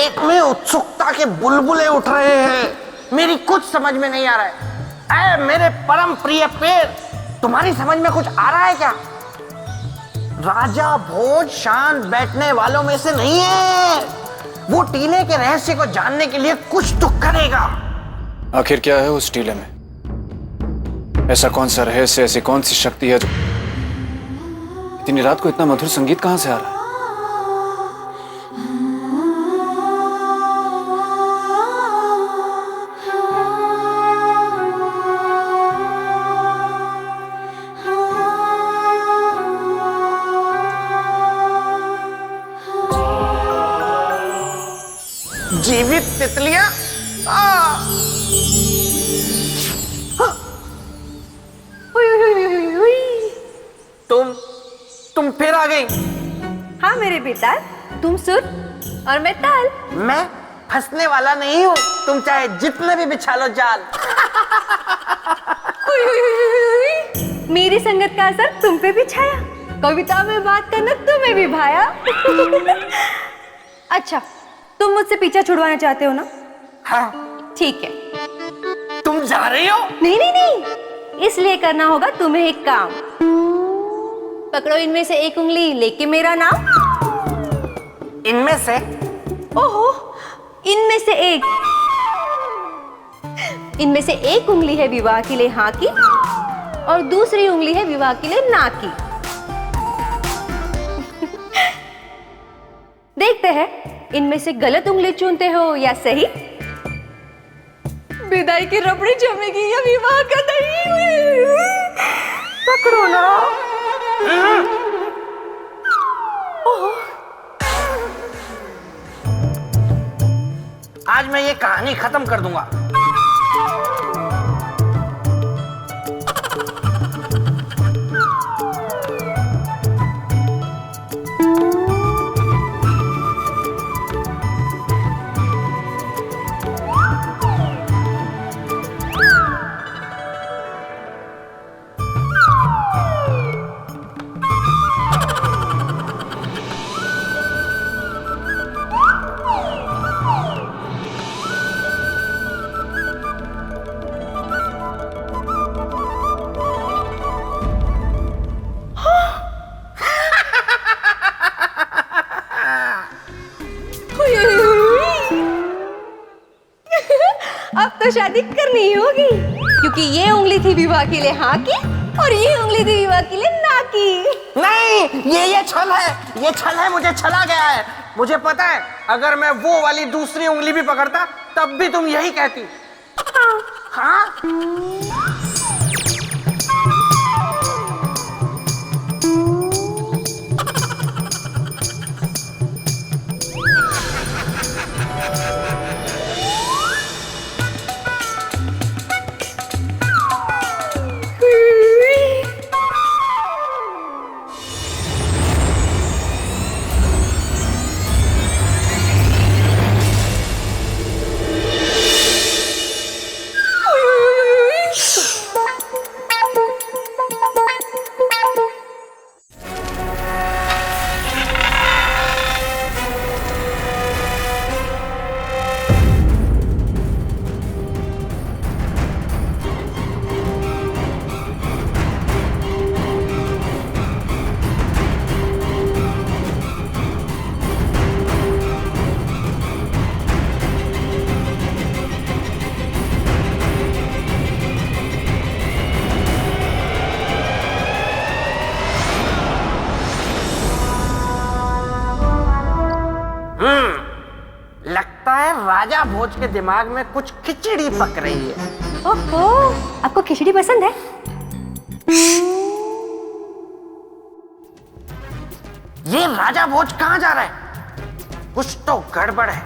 पेट में उत्सुकता के बुलबुले उठ रहे हैं। मेरी कुछ समझ में नहीं आ रहा है। ऐ मेरे परम प्रिय पेड़, तुम्हारी समझ में कुछ आ रहा है क्या? राजा भोज शांत बैठने वालों में से नहीं है। वो टीले के रहस्य को जानने के लिए कुछ तो करेगा। आखिर क्या है उस टीले में? ऐसा कौन सा रहस्य, ऐसी कौन सी शक्ति है जो इतनी रात को इतना मधुर संगीत कहां से आ रहा है? जीवित तितलियां? तुम फिर आ गई? हाँ मेरे बेटा, तुम सुर और मैं ताल। मैं फंसने वाला नहीं हूँ, तुम चाहे जितने भी बिछा लो जाल। मेरी संगत का असर तुम पे भी छाया, कविता में बात करना तुम्हें भी भाया। अच्छा, तुम मुझसे पीछा छुड़वाना चाहते हो ना? हाँ। ठीक है। तुम जा रही हो? नहीं नहीं नहीं, इसलिए करना होगा तुम्हें एक काम। पकड़ो इनमें से एक उंगली, लेके मेरा नाम। इनमें से? ओहो, इनमें से एक। इनमें से एक उंगली है विवाह के लिए हाँ की, और दूसरी उंगली है विवाह के लिए ना की। देखते हैं इनमें से गलत उंगली चुनते हो या सही। विदाई की रबड़ी जमेगी या विवाह का दही? पकड़ो ना। आज मैं ये कहानी खत्म कर दूंगा। अब तो शादी करनी ही होगी, क्योंकि ये उंगली थी विवाह के लिए हाँ की, और ये उंगली थी विवाह के लिए ना की। नहीं, ये छल है, ये छल है, मुझे छला गया है। मुझे पता है, अगर मैं वो वाली दूसरी उंगली भी पकड़ता तब भी तुम यही कहती। हाँ, हाँ? लगता है राजा भोज के दिमाग में कुछ खिचड़ी पक रही है। ओहो, आपको खिचड़ी पसंद है? ये राजा भोज कहाँ जा रहा है? कुछ तो गड़बड़ है,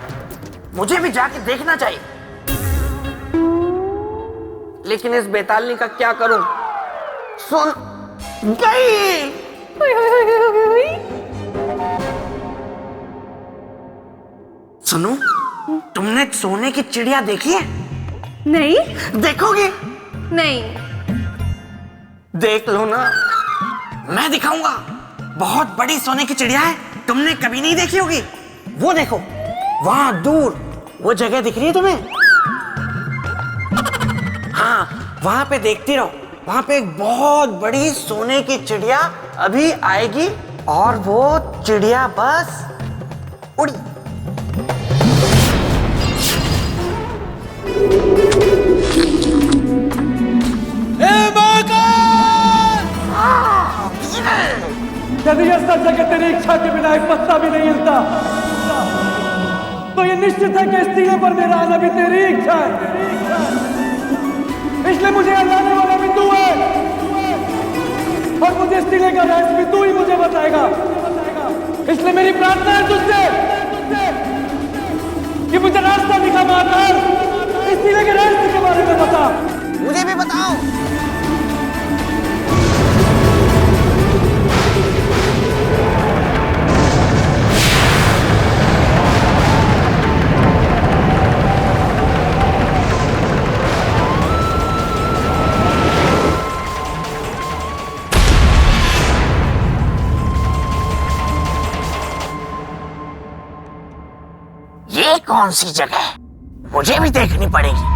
मुझे भी जाके देखना चाहिए। लेकिन इस बेतालनी का क्या करूं? सुन गई। सुनो, तुमने सोने की चिड़िया देखी है? नहीं। देखोगी? नहीं। देख लो ना, मैं दिखाऊंगा। बहुत बड़ी सोने की चिड़िया है, तुमने कभी नहीं देखी होगी। वो देखो, वहां दूर वो जगह दिख रही है तुम्हें? हाँ, वहां पे देखती रहो। वहां पे एक बहुत बड़ी सोने की चिड़िया अभी आएगी और वो चिड़िया बस उड़ी। यदि यह सच है कि तेरी इच्छा के बिना एक पत्ता भी नहीं हिलता, तो ये निश्चित है कि इस टीले पर मेरा आना भी तेरी इच्छा है। इसलिए मुझे यहाँ लाने वाला भी तू है और मुझे इस टीले का रहस्य भी तू ही मुझे बताएगा। इसलिए मेरी प्रार्थना है तुझसे कि मुझे रास्ता दिखा महाकाल, इस टीले के रहस्य के बारे में बता। मुझे भी बताओ। ये कौन सी जगह है? मुझे भी देखनी पड़ेगी।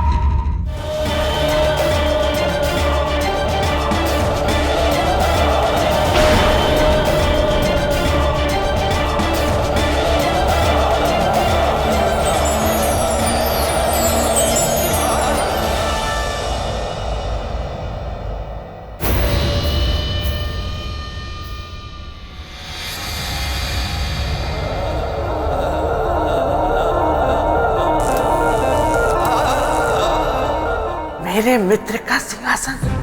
मेरे मित्र का सिंहासन।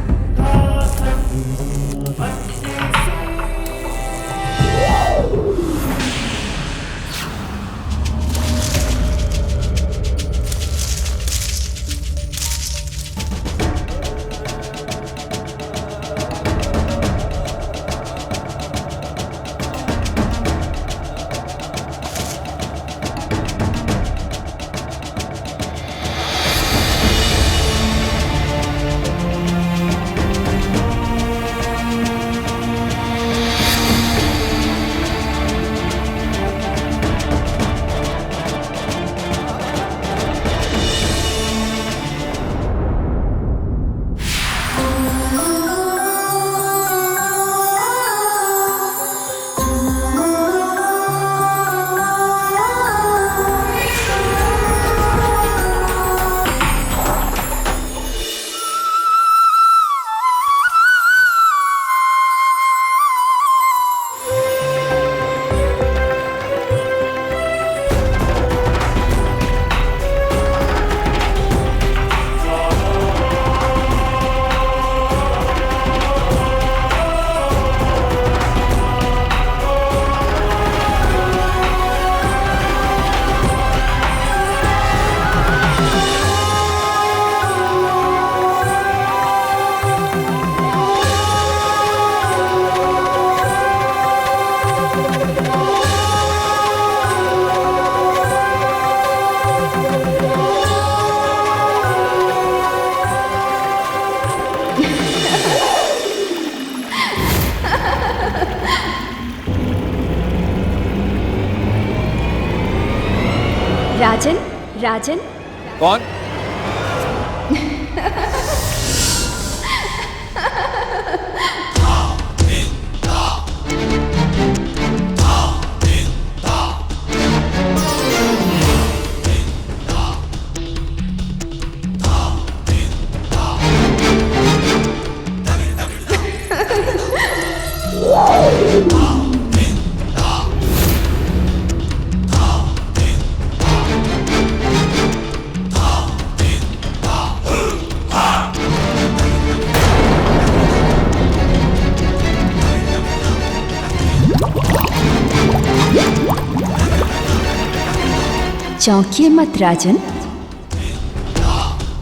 राजन, राजन, कौन? चौंकिए मत राजन,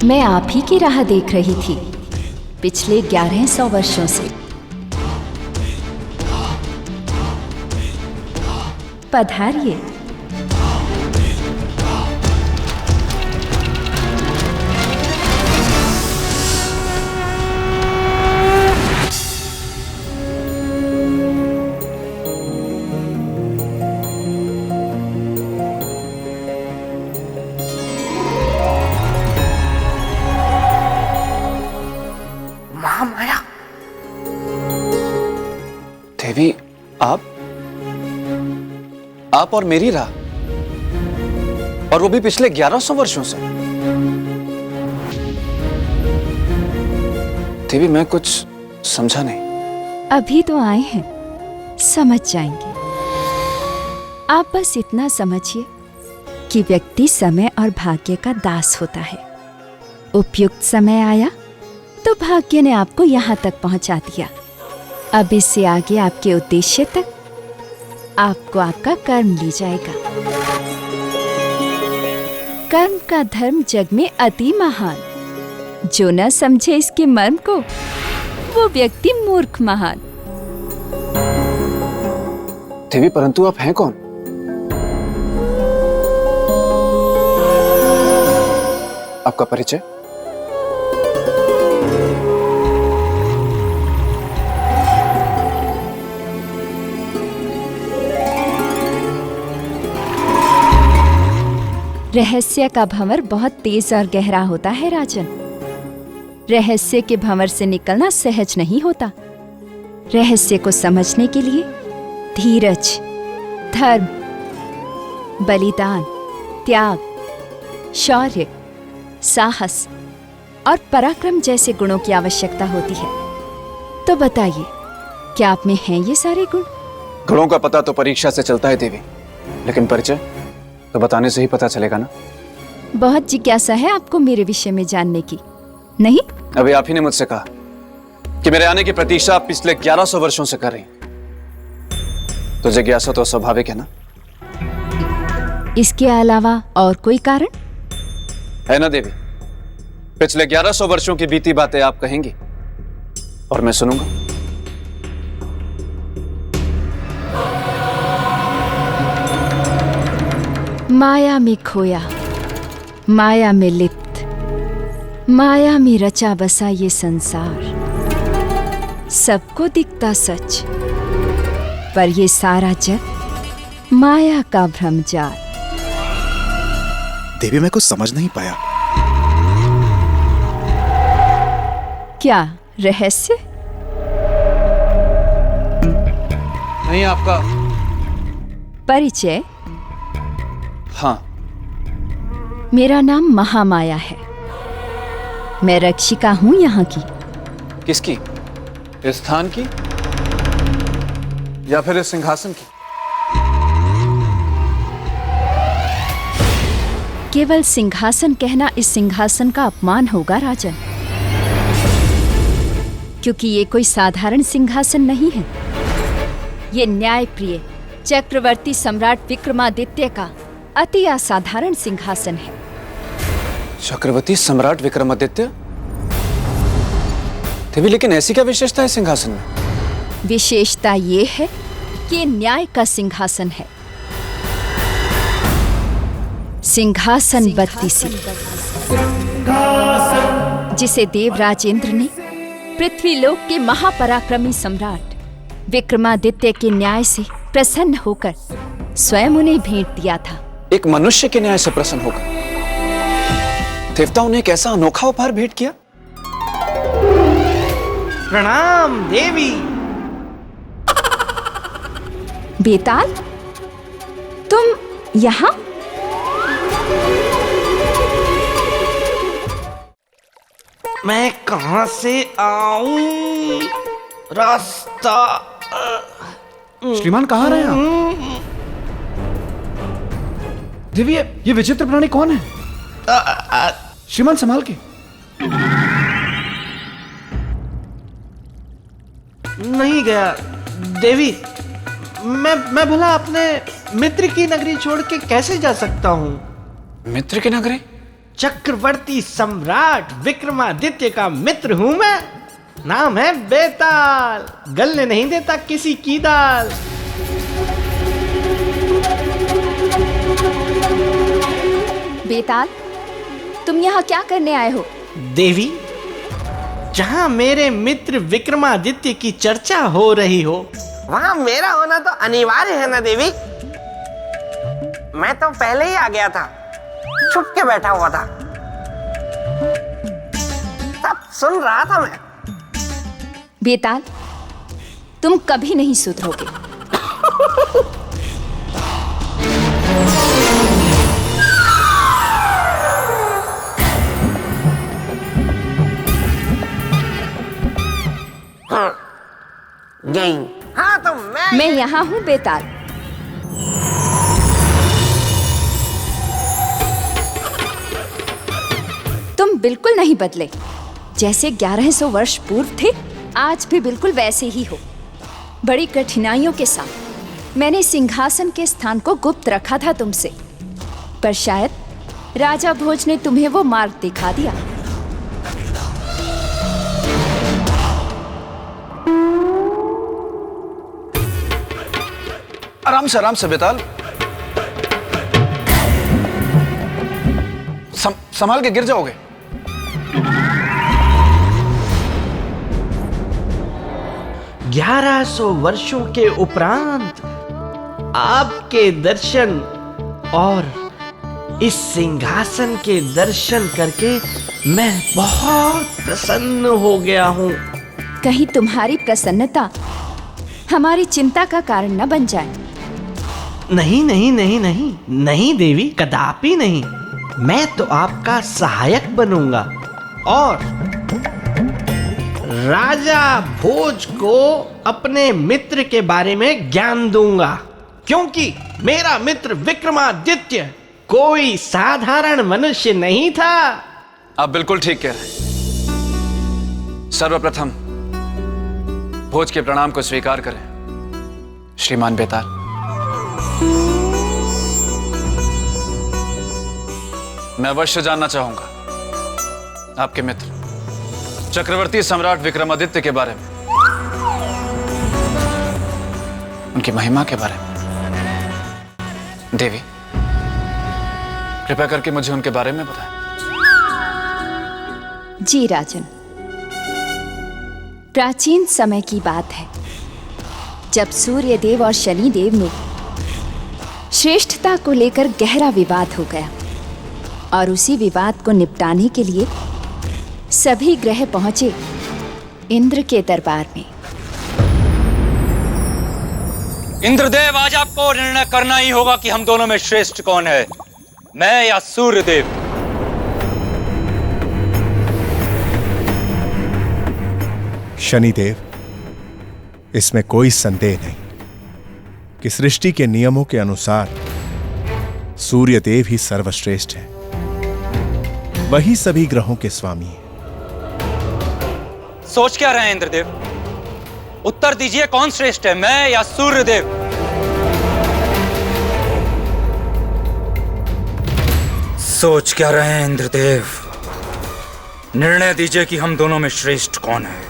मैं आप ही की राह देख रही थी पिछले 1100 वर्षों से। पधारिए। आप और मेरी राह, और वो भी पिछले 1100 वर्षों से। देवी, मैं कुछ समझा नहीं। अभी तो आए हैं, समझ जाएंगे। आप बस इतना समझिए कि व्यक्ति समय और भाग्य का दास होता है। उपयुक्त समय आया तो भाग्य ने आपको यहाँ तक पहुँचा दिया। अब इससे आगे आपके उद्देश्य तक आपको आपका कर्म ले जाएगा। कर्म का धर्म जग में अति महान। जो न समझे इसके मर्म को, वो व्यक्ति मूर्ख महान। देवी, परंतु आप हैं कौन? आपका परिचय? रहस्य का भंवर बहुत तेज और गहरा होता है राजन। रहस्य के भंवर से निकलना सहज नहीं होता। रहस्य को समझने के लिए धीरज, धर्म, बलिदान, त्याग, शौर्य, साहस और पराक्रम जैसे गुणों की आवश्यकता होती है। तो बताइए, क्या आप में हैं ये सारे गुण? गुणों का पता तो परीक्षा से चलता है देवी, लेकिन परिचय तो बताने से ही पता चलेगा ना। बहुत जिज्ञासा है आपको मेरे विषय में जानने की, नहीं? अभी आप ही ने मुझसे कहा कि मेरे आने की प्रतीक्षा आप पिछले 1100 वर्षों से कर रही, तो जिज्ञासा तो स्वाभाविक है ना। इसके अलावा और कोई कारण है ना देवी? पिछले 1100 वर्षों की बीती बातें आप कहेंगी और मैं सुनूंगा। माया में खोया, माया में लिप्त, माया में रचा बसा ये संसार। सबको दिखता सच, पर ये सारा जग माया का भ्रमजाल। देवी, मैं कुछ समझ नहीं पाया। क्या रहस्य? नहीं, आपका परिचय? हाँ। मेरा नाम महामाया है। मैं रक्षिका हूं यहाँ की। किसकी? इस स्थान की या फिर इस सिंहासन की? केवल सिंहासन कहना इस सिंहासन का अपमान होगा राजन, क्योंकि ये कोई साधारण सिंहासन नहीं है। ये न्यायप्रिय चक्रवर्ती सम्राट विक्रमादित्य का अति असाधारण सिंहासन है। चक्रवर्ती सम्राट विक्रमादित्य? देवी, लेकिन ऐसी क्या विशेषता है सिंहासन में? विशेषता ये है कि न्याय का सिंहासन है। सिंहासन 32, जिसे देवराज इंद्र ने पृथ्वीलोक के महापराक्रमी सम्राट विक्रमादित्य के न्याय से प्रसन्न होकर स्वयं उन्हें भेंट दिया था। एक मनुष्य के न्याय से प्रसन्न होकर देवताओं ने एक ऐसा अनोखा उपहार भेंट किया? प्रणाम देवी। बेताल, तुम यहाँ? मैं कहां से आऊं? रास्ता। श्रीमान कहाँ रहे आप? देवी, ये विचित्र प्राणी कौन है? श्रीमान संभाल के। नहीं गया देवी। मैं भला अपने मित्र की नगरी छोड़ के कैसे जा सकता हूँ? मित्र की नगरी? चक्रवर्ती सम्राट विक्रमादित्य का मित्र हूँ मैं। नाम है बेताल, गलने नहीं देता किसी की दाल। बेताल, तुम यहाँ क्या करने आए हो? देवी, जहाँ मेरे मित्र विक्रमादित्य की चर्चा हो रही हो, वहाँ मेरा होना तो अनिवार्य है ना देवी। मैं तो पहले ही आ गया था, छुप के बैठा हुआ था, सब सुन रहा था मैं। बेताल, तुम कभी नहीं सुधरोगे। गई। हाँ तो मैं यहाँ हूँ बेताल। तुम बिल्कुल नहीं बदले। जैसे 1100 वर्ष पूर्व थे, आज भी बिल्कुल वैसे ही हो। बड़ी कठिनाइयों के साथ मैंने सिंहासन के स्थान को गुप्त रखा था तुमसे, पर शायद राजा भोज ने तुम्हें वो मार्ग दिखा दिया। आराम से बेताल। संभाल के गिर जाओगे। ग्यारह 1100 वर्षों के उपरांत आपके दर्शन और इस सिंहासन के दर्शन करके मैं बहुत प्रसन्न हो गया हूँ। कहीं तुम्हारी प्रसन्नता हमारी चिंता का कारण न बन जाए। नहीं नहीं नहीं नहीं नहीं देवी, कदापि नहीं। मैं तो आपका सहायक बनूंगा और राजा भोज को अपने मित्र के बारे में ज्ञान दूंगा, क्योंकि मेरा मित्र विक्रमादित्य कोई साधारण मनुष्य नहीं था। आप बिल्कुल ठीक कह रहे हैं। सर्वप्रथम भोज के प्रणाम को स्वीकार करें, श्रीमान बेताल। मैं अवश्य जानना चाहूंगा आपके मित्र चक्रवर्ती सम्राट विक्रमादित्य के बारे में, उनकी महिमा के बारे में। देवी, कृपया करके मुझे उनके बारे में बताएं। जी राजन, प्राचीन समय की बात है जब सूर्यदेव और शनिदेव में श्रेष्ठता को लेकर गहरा विवाद हो गया और उसी विवाद को निपटाने के लिए सभी ग्रह पहुंचे इंद्र के दरबार में। इंद्रदेव, आज आपको निर्णय करना ही होगा कि हम दोनों में श्रेष्ठ कौन है, मैं या सूर्यदेव। शनिदेव, इसमें कोई संदेह नहीं कि सृष्टि के नियमों के अनुसार सूर्यदेव ही सर्वश्रेष्ठ है। वही सभी ग्रहों के स्वामी हैं। सोच क्या रहे हैं इंद्रदेव? उत्तर दीजिए, कौन श्रेष्ठ है, मैं या सूर्यदेव? सोच क्या रहे हैं इंद्रदेव? निर्णय दीजिए कि हम दोनों में श्रेष्ठ कौन है,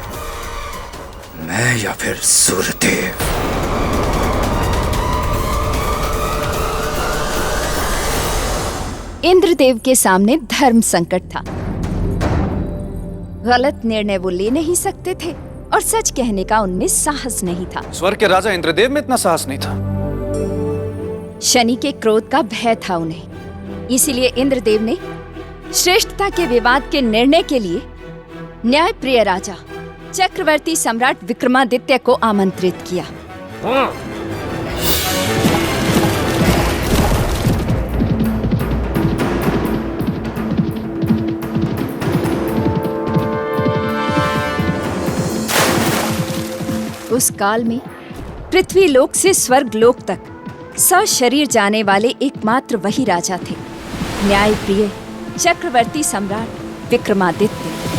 मैं या फिर सूर्यदेव? इंद्रदेव के सामने धर्म संकट था। गलत निर्णय वो ले नहीं सकते थे और सच कहने का उनमें साहस नहीं था। स्वर्ग के राजा इंद्रदेव में इतना साहस नहीं था। शनि के क्रोध का भय था उन्हें, इसीलिए इंद्रदेव ने श्रेष्ठता के विवाद के निर्णय के लिए न्यायप्रिय राजा चक्रवर्ती सम्राट विक्रमादित्य को आमंत्रित किया। उस काल में पृथ्वी लोक से स्वर्ग लोक तक सशरीर जाने वाले एकमात्र वही राजा थे, न्यायप्रिय चक्रवर्ती सम्राट विक्रमादित्य।